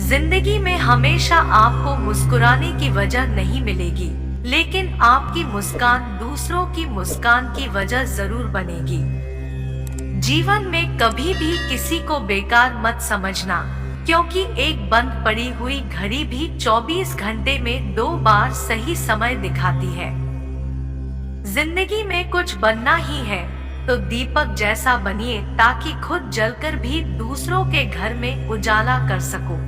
जिंदगी में हमेशा आपको मुस्कुराने की वजह नहीं मिलेगी, लेकिन आपकी मुस्कान दूसरों की मुस्कान की वजह जरूर बनेगी। जीवन में कभी भी किसी को बेकार मत समझना, क्योंकि एक बंद पड़ी हुई घड़ी भी 24 घंटे में 2 बार सही समय दिखाती है। जिंदगी में कुछ बनना ही है तो दीपक जैसा बनिए, ताकि खुद जलकर भी दूसरों के घर में उजाला कर सको।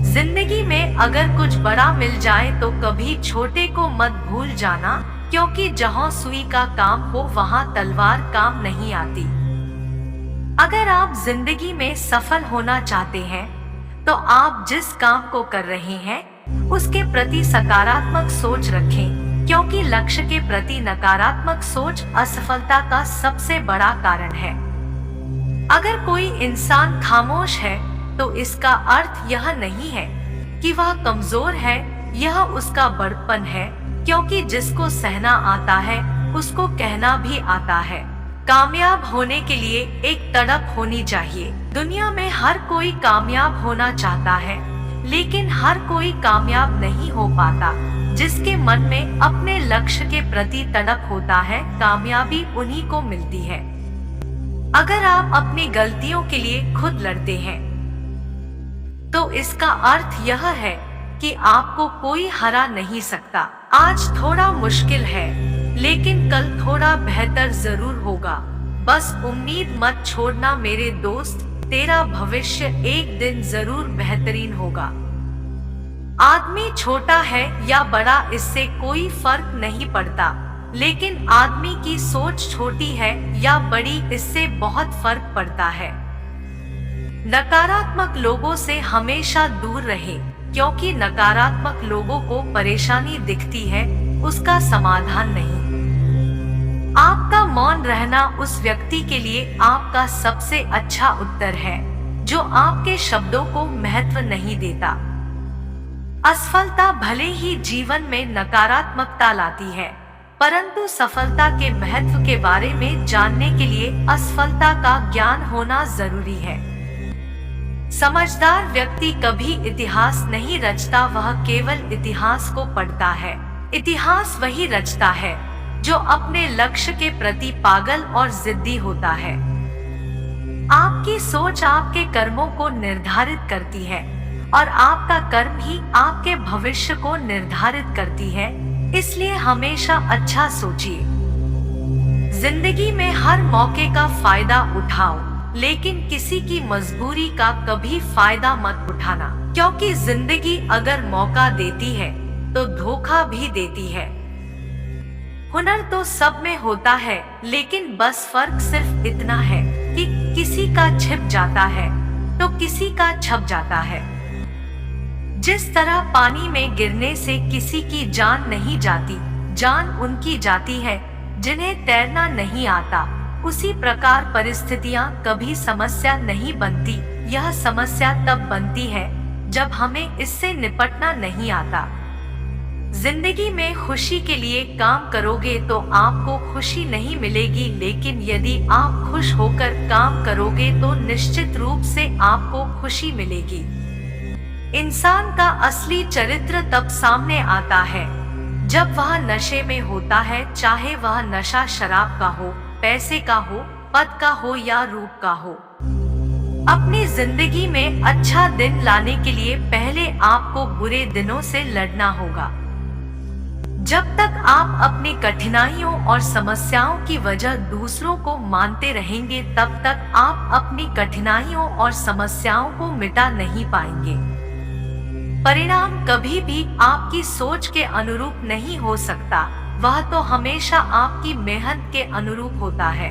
जिंदगी में अगर कुछ बड़ा मिल जाए तो कभी छोटे को मत भूल जाना, क्योंकि जहां सुई का काम हो वहां तलवार काम नहीं आती। अगर आप जिंदगी में सफल होना चाहते हैं तो आप जिस काम को कर रहे हैं उसके प्रति सकारात्मक सोच रखें, क्योंकि लक्ष्य के प्रति नकारात्मक सोच असफलता का सबसे बड़ा कारण है। अगर कोई इंसान खामोश है तो इसका अर्थ यह नहीं है कि वह कमजोर है, यह उसका बड़प्पन है, क्योंकि जिसको सहना आता है उसको कहना भी आता है। कामयाब होने के लिए एक तड़प होनी चाहिए। दुनिया में हर कोई कामयाब होना चाहता है, लेकिन हर कोई कामयाब नहीं हो पाता। जिसके मन में अपने लक्ष्य के प्रति तड़प होता है, कामयाबी उन्हीं को मिलती है। अगर आप अपनी गलतियों के लिए खुद लड़ते हैं तो इसका अर्थ यह है कि आपको कोई हरा नहीं सकता। आज थोड़ा मुश्किल है, लेकिन कल थोड़ा बेहतर जरूर होगा। बस उम्मीद मत छोड़ना मेरे दोस्त, तेरा भविष्य एक दिन जरूर बेहतरीन होगा। आदमी छोटा है या बड़ा इससे कोई फर्क नहीं पड़ता, लेकिन आदमी की सोच छोटी है या बड़ी इससे बहुत फर्क पड़ता है। नकारात्मक लोगों से हमेशा दूर रहे, क्योंकि नकारात्मक लोगों को परेशानी दिखती है, उसका समाधान नहीं। आपका मौन रहना उस व्यक्ति के लिए आपका सबसे अच्छा उत्तर है जो आपके शब्दों को महत्व नहीं देता। असफलता भले ही जीवन में नकारात्मकता लाती है, परंतु सफलता के महत्व के बारे में जानने के लिए असफलता का ज्ञान होना जरूरी है। समझदार व्यक्ति कभी इतिहास नहीं रचता, वह केवल इतिहास को पढ़ता है। इतिहास वही रचता है जो अपने लक्ष्य के प्रति पागल और जिद्दी होता है। आपकी सोच आपके कर्मों को निर्धारित करती है और आपका कर्म ही आपके भविष्य को निर्धारित करती है, इसलिए हमेशा अच्छा सोचिए। जिंदगी में हर मौके का फायदा उठाओ, लेकिन किसी की मजबूरी का कभी फायदा मत उठाना, क्योंकि जिंदगी अगर मौका देती है तो धोखा भी देती है। हुनर तो सब में होता है, लेकिन बस फर्क सिर्फ इतना है कि किसी का छिप जाता है तो किसी का छप जाता है। जिस तरह पानी में गिरने से किसी की जान नहीं जाती, जान उनकी जाती है जिन्हें तैरना नहीं आता, उसी प्रकार परिस्थितियां कभी समस्या नहीं बनती, यह समस्या तब बनती है जब हमें इससे निपटना नहीं आता। जिंदगी में खुशी के लिए काम करोगे तो आपको खुशी नहीं मिलेगी, लेकिन यदि आप खुश होकर काम करोगे तो निश्चित रूप से आपको खुशी मिलेगी। इंसान का असली चरित्र तब सामने आता है जब वह नशे में होता है, चाहे वह नशा शराब का हो, पैसे का हो, पद का हो या रूप का हो। अपनी जिंदगी में अच्छा दिन लाने के लिए पहले आपको बुरे दिनों से लड़ना होगा। जब तक आप अपनी कठिनाइयों और समस्याओं की वजह दूसरों को मानते रहेंगे, तब तक आप अपनी कठिनाइयों और समस्याओं को मिटा नहीं पाएंगे। परिणाम कभी भी आपकी सोच के अनुरूप नहीं हो सकता, वह तो हमेशा आपकी मेहनत के अनुरूप होता है।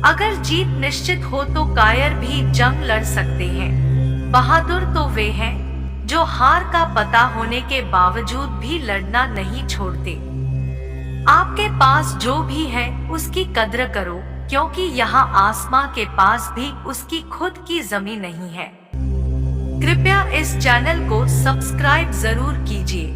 अगर जीत निश्चित हो तो कायर भी जंग लड़ सकते हैं। बहादुर तो वे हैं जो हार का पता होने के बावजूद भी लड़ना नहीं छोड़ते। आपके पास जो भी है उसकी कद्र करो, क्योंकि यहाँ आसमां के पास भी उसकी खुद की जमीन नहीं है। कृपया इस चैनल को सब्सक्राइब जरूर कीजिए।